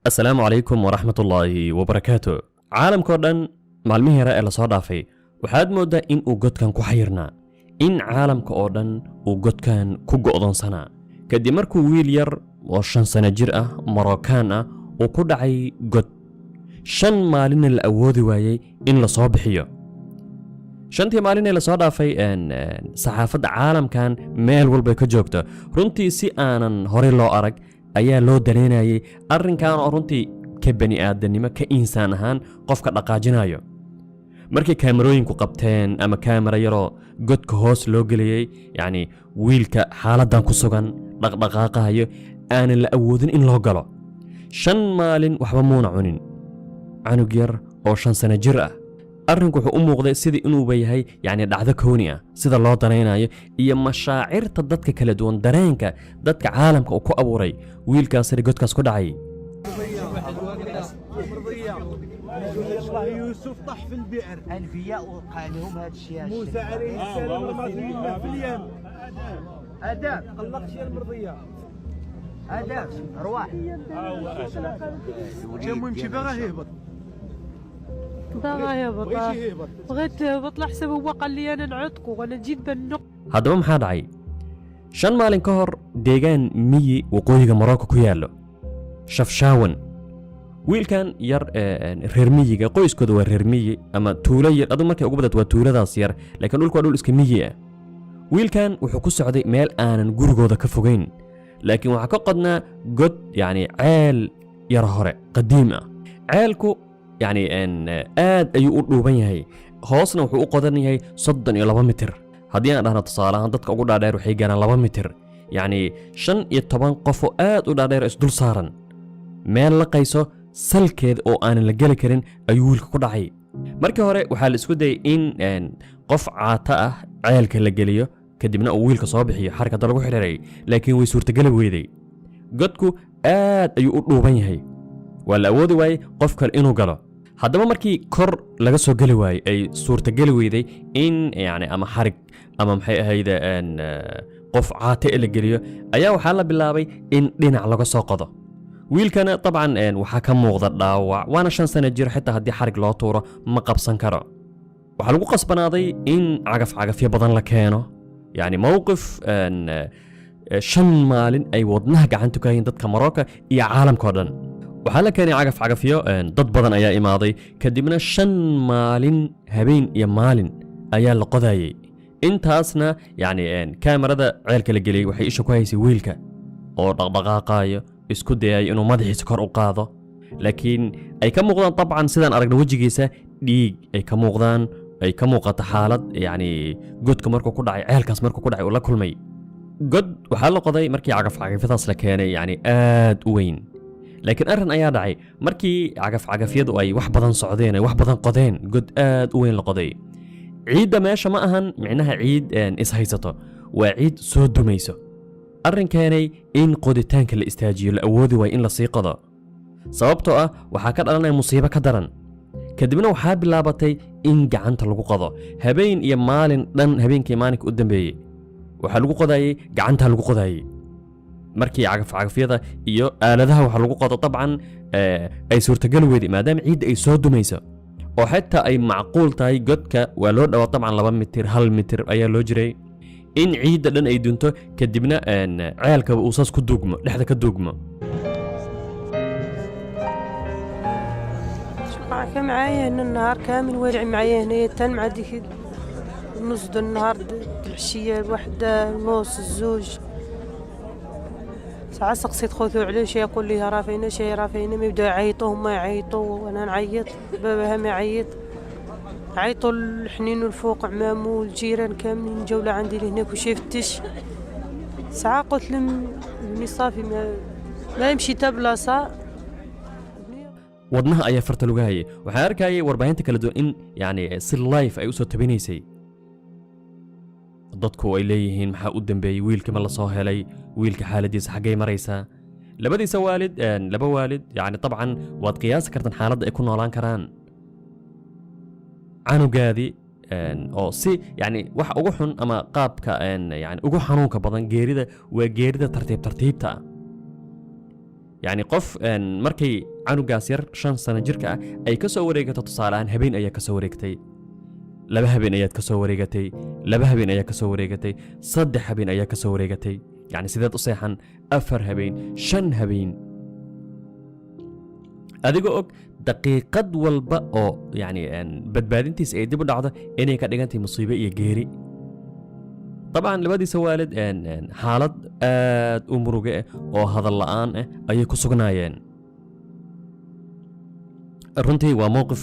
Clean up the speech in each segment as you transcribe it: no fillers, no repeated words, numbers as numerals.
السلام عليكم ورحمة الله وبركاته. عالم كردن معلمي رأي لصادافي وحاد مودا إن وجود كان كحيرنا إن عالم كردن وجود كان كجودن سنة كدي مركو ويلير وشن سنة جرأة مراكانا وكود عي جود شن مالين الأوذي وايي إن لصابحية شنتي مالين لصادافي إن صحافة عالم كان ميل والبيكجوكتا رنتي سي آنن هوري لو أرق ayaa loo dareynayay arrinkan oo runtii ka bani aadanimo ka insaan ahaan qofka dhaqaajinayo markii kaamirooyinku qabteen ama kaamira yaro godka hoos loo galiyay yani wiilka xaaladan ku sugan dhaqdhaqaaqayo aan la awoodin in loo galo 5 maalin waxba muuna cunin anug yar oo 5 sano jir ah arrinku wuxuu u muuqday sidii inuu yahay yani dhacdo kooni ah sida loo danaynayo iyo mashaacirta dadka kala duwan dareenka dadka caalamka uu ku abuuray wiilkaas godkaas ku dhacay يوسف طح في البئر انبياء وقع لهم هذا الشيء موسى عليه السلام رمى في اليم اداب طلقش يا المرضيه اداب ارواح كم يمشي بغى يهبط بغى يهبط بغيت يهبط لحسب هو قال لي انا نعتقه وانا جيت بالنق haddaba maxaa dhacay 5 maalin ka hor deegaan miyi waqooyiga Morocco ku yaalo Shafshaawan wiilkan yar reer miyiga qoyskooda waa reer miyi ama tuulo yar adu markay ugu badad waa tuuladaas yar laakiin dhulku waa dhul iska miyi ah wiilkan wuxuu ku socday meel aanan gurigooda ka fogeyn laakiin waxa ka qodnaa god yani ceel yar hore qadiim ah ceelku يعني ان aad ayuu u dhuuban yahay hoosna wuxuu u qodan yahay 32 mitir hadii aan dhahno tusaalahan dadka ugu dhaadheer waxay gaaraan 2 mitir yani 15 qof oo aad u dhaadheer is dul saaran meel la qayso salkeed oo aan la gali karin ayuu wiilka ku dhacay markii hore waxa la isku dayay in qof caata ah ceelka la geliyo kadibna uu wiilka soo bixiyo xarkada lagu xiriiray laakiin way suurtagal weeday godku aad ayuu u dhuuban yahay wala awoodi waay qof kale inuu galo haddaba markii kor laga soo gali waay ay suurtagal weeday in yani ama xarig ama maxay ahayd qof caate la geliyo ayaa waxa la bilaabay in dhinac laga soo qodo wiilkana taban waxa ka muuqda dhaawac waana 5 sano jir xitaa hadii xarig loo tuuro ma qabsan karo waxa lagu qasbanaaday in cagafyo badan la keeno yani mowqif 5 maalin ay wadnaha gacanta ku hayeen dadka Morocco iyo caalamka oo dhan waxa la keenay cagafyo dad badan ayaa imaaday kadibna 5 maalin habeen iyo maalin ayaa la qodayay intaasna yani kaamirada ceelka la galiyay waxay isha ku haysay wiilka oo dhaqdhaqaaqayo isku dayay inuu madaxiisa kor u qaado laakiin ay ka muuqdaan taban sidaan aragna wajigiisa dhiig ay ka muuqato xaalad yani godka markuu ku dhacay ceelkaas markuu ku dhacay oo la kulmay god waxa la qoday markii cagafyadaas la keenay yani aad u weyn laakiin arrin ayaa dhacay markii cagafyadu ay wax badan socdeen ay wax badan qodeen god aad u weyn la qoday ciidda meesha ma ahan micnaha ciid is haysato waa ciid soo dumayso arrinkeenay in qoditaanka la istaajiyo la awoodi way in la sii qodo sababtoo ah waxa ka dhalanay musiibo ka daran kadibna waxa bilaabatay in gacanta lagu qodo habeen iyo maalin dhan habeenkii maalinka u dambeeyay waxa lagu qodayay gacanta lagu qodayay markii cagafyada iyo aaladaha waxa lagu qodo taban ay suurtagal weeydi maadaama ciid ay soo dumayso oo xitaa ay macquul tahay godka waa loo dhawa taban 2 mitir 1 mitir ayaa loo jiray in ciidda dhan ay dunto kadibna ceelka uu saas ku duugmo dhexda ka duugmo كان معايا النهار كامل ولع معايا هنا تن مع ديك نص النهار العشيه الوحده نص الزوج ساعات سقسيت خوثو عليه شي يقول لي رافينا ما يبداو يعيطوا هما يعيطوا وانا نعيط بابا هم يعيط عيطوا الحنين والفوق عمامو والجيران كاملين جاو لعندي لهناك وشي يفتش ساعات قلت لهم صافي ما يمشي تا بلاصه wadnaha ayaa farta lagu hayay waxa arkayay warbaahinta kala duwan in yani si live ay u soo tabinaysay dadku ay leeyihiin maxaa u dambeeyay wiilka ma la soo helay wiilka xaaladiisa xagee maraysa labadiisa laba waalid yani taban waad qiyaas kartan xaaladda ay ku noolaan karaan canugaadi oo si yani wax ugu xun ama qaabka yani ugu xanuunka badan geerida waa geerida tartiibta يعني qof markay canugaas yar 5 sano jirka ah ay ka soo wareegato tusaalahan habeen ayaa ka soo wareegtay 2 habeen ayaad ka soo wareegatay 2 habeen ayaa ka soo wareegatay 3 habeen ayaa ka soo wareegatay يعني sideed u seexan 4 habeen 5 habeen adigoo og daqiiqad walba oo yani badbaadintiisa ay dib u dhacdo inay ka dhigantay musiibo iyo geeri طبعا labadiisa waalid xaalad aad u muruga ah oo hadal la'aan ah ayay ku sugnaayeen runtii waa mowqif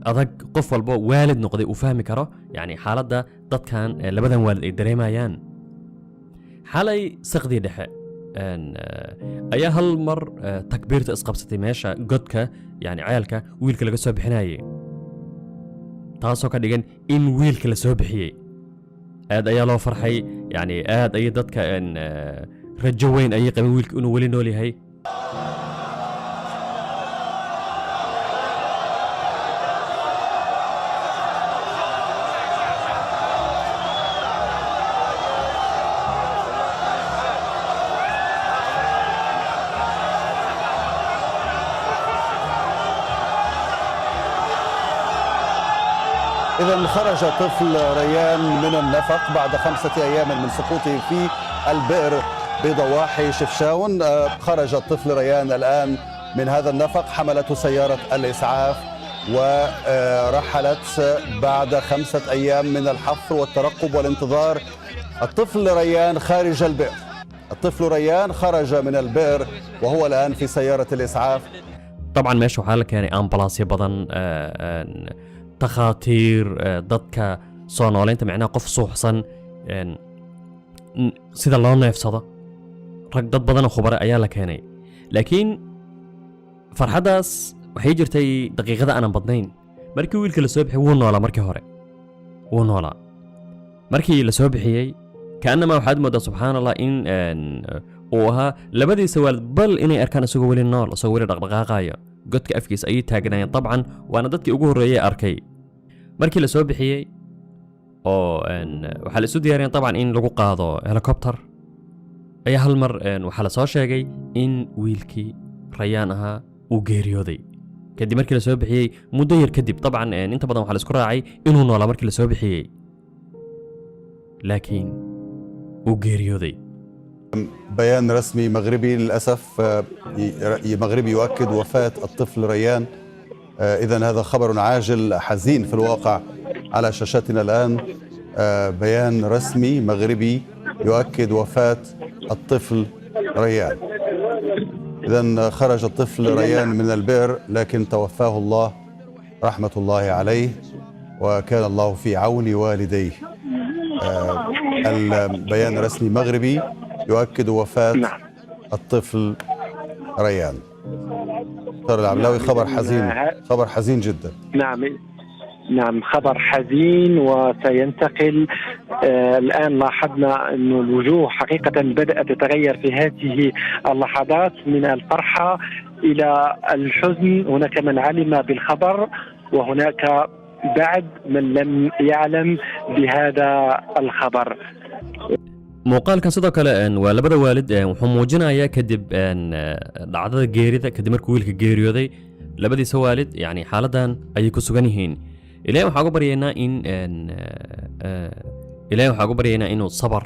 adag qof walba waalid noqday uu fahmi karo yani xaaladda dadkan labadan waalid ay dareemayaan xalay saqdii dhexe ayaa hal mar takbiirta isqabsatay meesha godka yani ceelka wiilka laga soo bixinayay taasoo ka dhigan in wiilka la soo bixiyey aad ayaa loo farxay yani aad ayay dadka rajo weyn ayay qabeen wiilka inuu weli nool yahay إذا خرج طفل ريان من النفق بعد 5 أيام من سقوطه في البئر بضواحي شفشاون. خرج الطفل ريان الآن من هذا النفق، حملته سيارة الإسعاف ورحلت بعد 5 أيام من الحفر والترقب والانتظار. الطفل ريان خارج البئر، الطفل ريان خرج من البئر وهو الآن في سيارة الإسعاف. طبعا ماشي حالك يعني أمبلاصي بدن takhaatiir dadka soo nooleynta macnaha qof suuxsan sida loo neefsado rag dad badan oo khubare ayaa la keenay laakiin farxadaas waxay jirtay daqiiqada aanan badnayn markii wiilka la soo bixiyay wuu noolaa markii hore wuu noolaa markii la soo bixiyey kaanama waxaad moodaa subxaan allah in uu ahaa labadiisa waalid bal inay arkaan isagoo weli nool isagoo weli dhaqdhaqaaqayo godka afkiisa ayay taagnaayeen dabcan waana dadkii ugu horreeyay arkay markii la soo bixiyey oo waxaa la isu diyaariyeen dabcan in lagu qaado helicopter ayaa hal mar waxaa la soo sheegay in wiilkii rayaan ahaa uu geeriyooday kadib markii la soo bixiyey muddo yar kadib dabcan inta badan waxaa la isku raacay inuu noolaa markii la soo bixiyey laakiin uu geeriyooday. بيان رسمي مغربي للأسف مغربي يؤكد وفاة الطفل ريان. إذن هذا خبر عاجل حزين في الواقع على شاشتنا الآن. بيان رسمي مغربي يؤكد وفاة الطفل ريان. إذن خرج الطفل ريان من البئر لكن توفاه الله رحمة الله عليه وكان الله في عون والديه. البيان الرسمي مغربي يؤكد وفاة الطفل ريان. دكتور العبلاوي خبر حزين، خبر حزين جدا. نعم خبر حزين وسينتقل. الآن لاحظنا أن الوجوه حقيقة بدأت تتغير في هذه اللحظات من الفرحة إلى الحزن. هناك من علم بالخبر وهناك بعد من لم يعلم بهذا الخبر. muuqaalkan sidoo kale waa labada waalid wuxuu muujinayaa kadib dhacdada geerida kadib markuu wiilka geeriyooday labadiisa waalid yani xaaladan ayay ku sugan yihiin. ilaahay waxaan ugu baryaynaa inuu sabar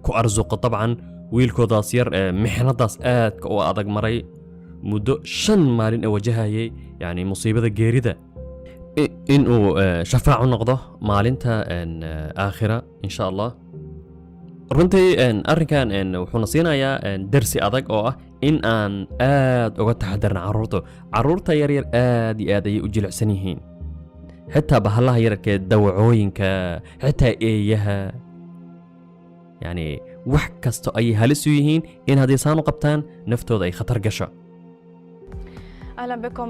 ku arsuqo dabcan wiilkoodaas yar mixnadaas aadka u adag maray muddo 5 maalin ee wajahayay yani musiibada geerida inuu shafaac u noqdo maalinta aakhira insha Allah. runtii arrinkan wuxuuna siinayaa darsi adag oo ah in aan aad uga taxadarno carruurta yaryar aad iyo aad ayay u jilicsan yihiin xitaa bahallaha yararkee dawacooyinka xitaa eeyaha yani wax kasto ayay halis u yihiin in haddii saan u qabtaan naftooda ay khatar gasho. أهلا بكم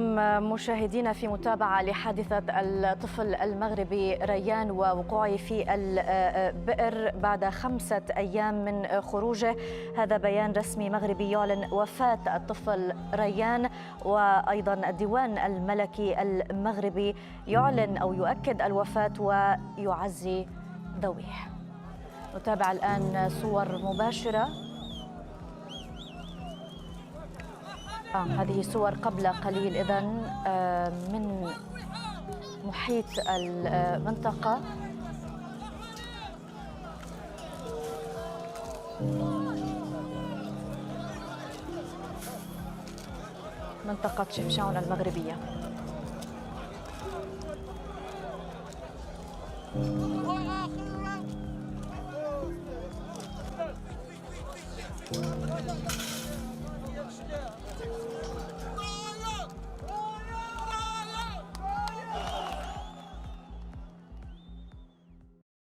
مشاهدينا في متابعة لحادثة الطفل المغربي ريان ووقوعه في البئر بعد 5 أيام من خروجه. هذا بيان رسمي مغربي يعلن وفاة الطفل ريان، وأيضا الديوان الملكي المغربي يعلن أو يؤكد الوفاة ويعزي ذويه. نتابع الآن صور مباشرة هذه صور قبل قليل إذن من محيط المنطقة. منطقة شفشاون المغربية.